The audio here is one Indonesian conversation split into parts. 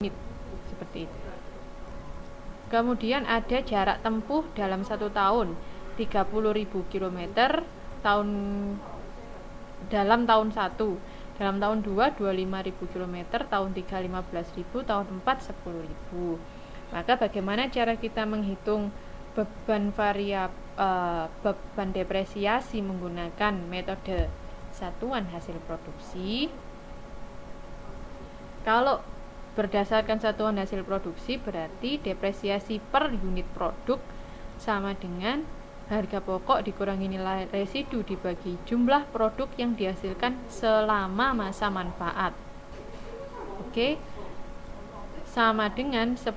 unit seperti itu. Kemudian ada jarak tempuh dalam 1 tahun 30.000 km dalam tahun 1, dalam tahun 2 25.000 km, tahun 3 15.000, tahun 4 10.000. Maka bagaimana cara kita menghitung beban depresiasi menggunakan metode satuan hasil produksi? Kalau berdasarkan satuan hasil produksi berarti depresiasi per unit produk sama dengan harga pokok dikurangi nilai residu dibagi jumlah produk yang dihasilkan selama masa manfaat. Oke. Sama dengan 10.000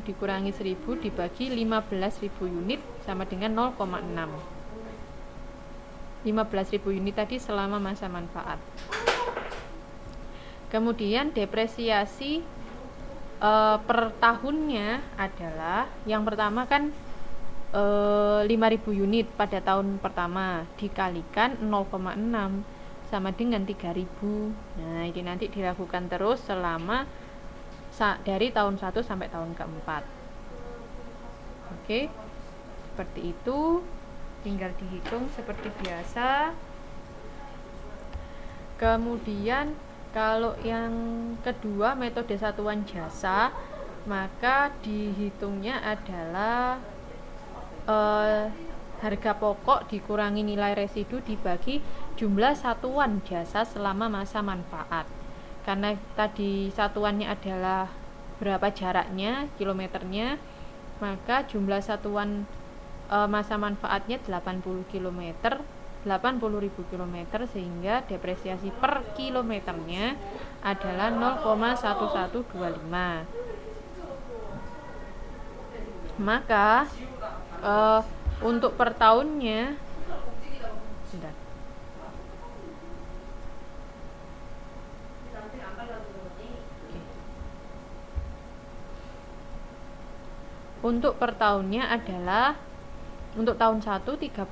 dikurangi 1.000 dibagi 15.000 unit sama dengan 0,6. 15.000 unit tadi selama masa manfaat. Kemudian depresiasi per tahunnya adalah yang pertama kan 5.000 unit pada tahun pertama dikalikan 0,6 sama dengan 3.000. Nah, ini nanti dilakukan terus selama dari tahun 1 sampai tahun keempat. Oke. Seperti itu, tinggal dihitung seperti biasa. Kemudian kalau yang kedua metode satuan jasa, maka dihitungnya adalah harga pokok dikurangi nilai residu dibagi jumlah satuan jasa selama masa manfaat. Karena tadi satuannya adalah berapa jaraknya, kilometernya, maka jumlah satuan masa manfaatnya 80 km, 80.000 km, sehingga depresiasi per kilometernya adalah 0,1125. Maka untuk per tahunnya untuk per tahunnya adalah untuk tahun 1 30.000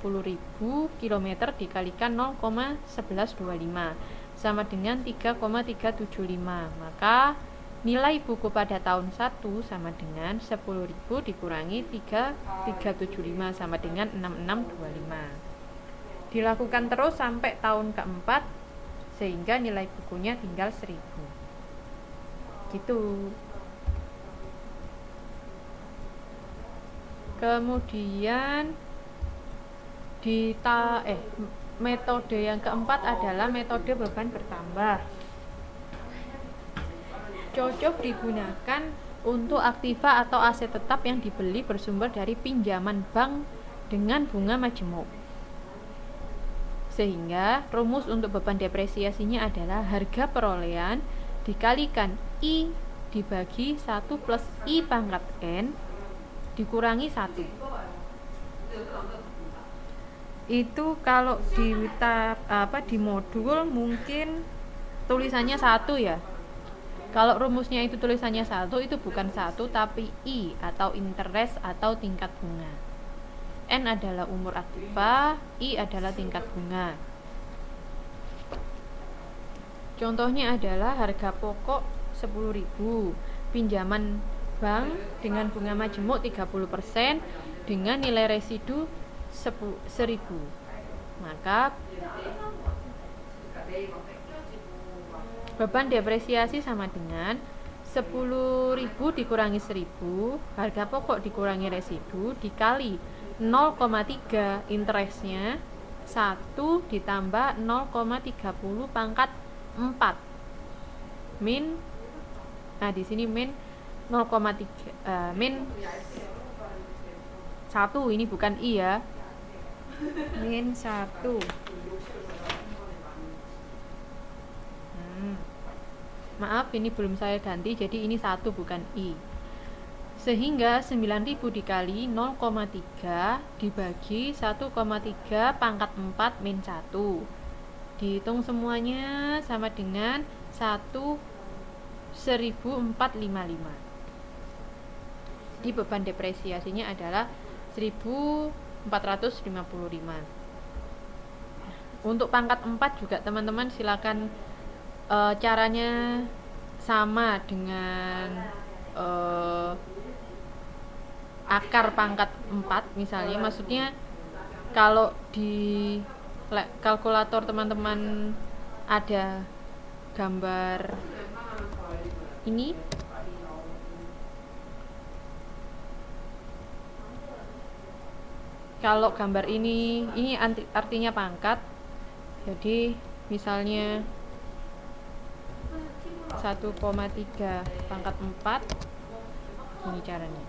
km dikalikan 0,1125 sama dengan 3,375. Maka nilai buku pada tahun 1 sama dengan 10.000 dikurangi 3,375 sama dengan 6,625. Dilakukan terus sampai tahun keempat sehingga nilai bukunya tinggal 1.000. Gitu. Kemudian metode yang keempat adalah metode beban bertambah. Cocok digunakan untuk aktiva atau aset tetap yang dibeli bersumber dari pinjaman bank dengan bunga majemuk. Sehingga rumus untuk beban depresiasinya adalah harga perolehan dikalikan I dibagi 1 plus I pangkat N dikurangi 1. Itu kalau di modul mungkin tulisannya 1 ya. Kalau rumusnya itu tulisannya 1, itu bukan 1 tapi I atau interest atau tingkat bunga. N adalah umur aktiva, I adalah tingkat bunga. Contohnya adalah harga pokok 10.000, pinjaman bank dengan bunga majemuk 30% dengan nilai residu 1.000. Maka beban depresiasi sama dengan 10.000 dikurangi 1.000, harga pokok dikurangi residu dikali 0,3 interestnya 1 ditambah 0,30 pangkat 4 min. Nah, di sini min 0,3 min 1, ini bukan I ya. Min 1. Maaf, ini belum saya ganti, jadi ini 1 bukan I. Sehingga 9.000 dikali 0,3 dibagi 1,3 pangkat 4 min 1. Dihitung semuanya sama dengan 1.455. Di beban depresiasinya adalah 1.455. Untuk pangkat 4 juga teman-teman silakan caranya sama dengan akar pangkat 4 misalnya, maksudnya kalau di kalkulator teman-teman ada gambar ini, kalau gambar ini artinya pangkat, jadi misalnya 1,3 pangkat 4, ini caranya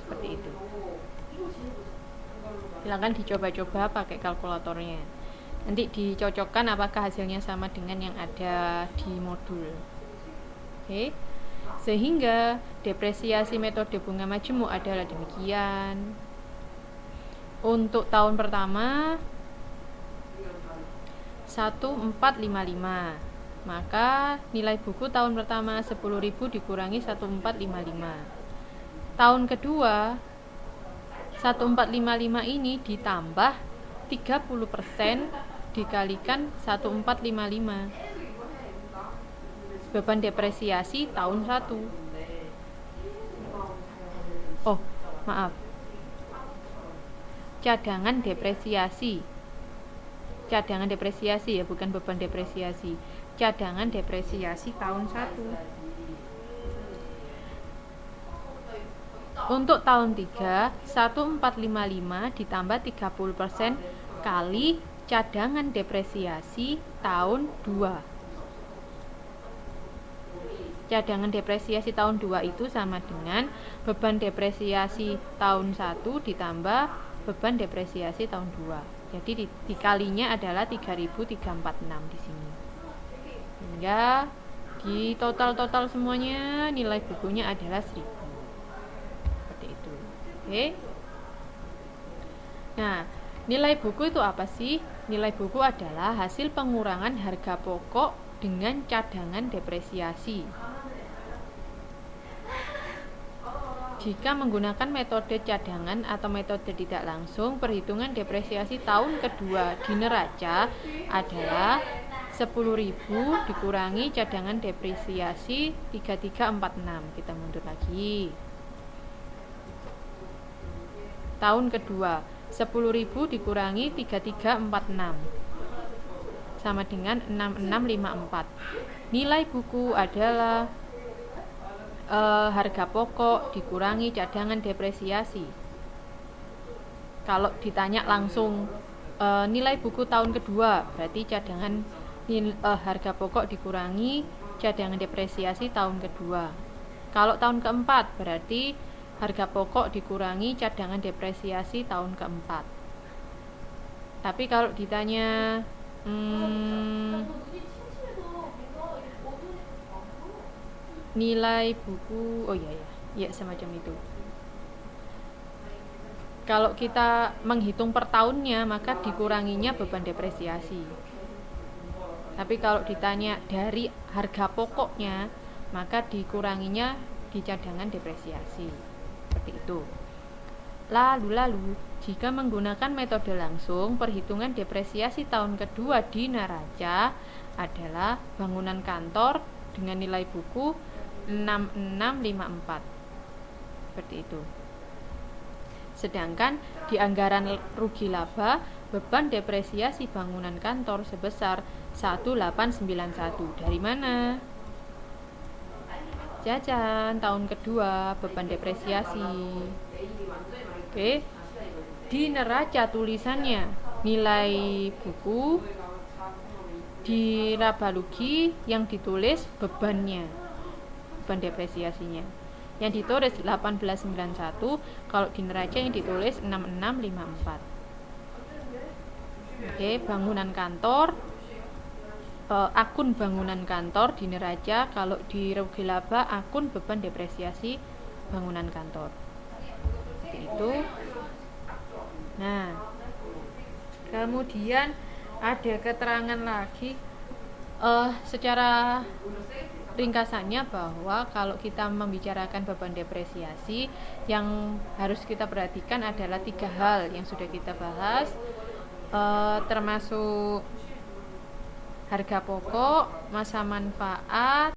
seperti itu. Silahkan dicoba-coba pakai kalkulatornya, nanti dicocokkan apakah hasilnya sama dengan yang ada di modul. Oke, sehingga depresiasi metode bunga majemuk adalah demikian. Untuk tahun pertama 1455, maka nilai buku tahun pertama 10.000 dikurangi 1455. Tahun kedua 1455 ini ditambah 30% dikalikan 1455, beban depresiasi tahun 1. Oh, maaf, cadangan depresiasi ya, bukan beban depresiasi. Cadangan depresiasi tahun 1. Untuk tahun 3 1455 ditambah 30% kali cadangan depresiasi tahun 2. Cadangan depresiasi tahun 2 itu sama dengan beban depresiasi tahun 1 ditambah beban depresiasi tahun 2. Jadi dikalinya adalah 3.346 di sini. Hingga di total semuanya nilai bukunya adalah 1.000. Seperti itu. Oke. Nah, nilai buku itu apa sih? Nilai buku adalah hasil pengurangan harga pokok dengan cadangan depresiasi. Jika menggunakan metode cadangan atau metode tidak langsung, perhitungan depresiasi tahun kedua di neraca adalah 10.000 dikurangi cadangan depresiasi 3346. Kita mundur lagi. Tahun kedua 10.000 dikurangi 3346 sama dengan 6654. Nilai buku adalah harga pokok dikurangi cadangan depresiasi. Kalau ditanya langsung nilai buku tahun kedua, berarti harga pokok dikurangi cadangan depresiasi tahun kedua. Kalau tahun keempat, berarti harga pokok dikurangi cadangan depresiasi tahun keempat. Tapi kalau ditanya nilai buku, oh ya semacam itu. Kalau kita menghitung per tahunnya, maka dikuranginya beban depresiasi. Tapi kalau ditanya dari harga pokoknya, maka dikuranginya di cadangan depresiasi. Seperti itu. Lalu, jika menggunakan metode langsung, perhitungan depresiasi tahun kedua di neraca adalah bangunan kantor dengan nilai buku 6654. Seperti itu. Sedangkan di anggaran rugi laba, beban depresiasi bangunan kantor sebesar 1891. Dari mana? Jajan tahun kedua, beban depresiasi. Oke. Di neraca tulisannya nilai buku, di laba rugi yang ditulis bebannya, beban depresiasinya. Yang ditulis 1891, kalau di neraca yang ditulis 6654. Oke, bangunan kantor, akun bangunan kantor di neraca, kalau di rugi laba akun beban depresiasi bangunan kantor. Seperti itu. Nah, kemudian ada keterangan lagi secara ringkasannya bahwa kalau kita membicarakan beban depresiasi, yang harus kita perhatikan adalah 3 hal yang sudah kita bahas, termasuk harga pokok, masa manfaat,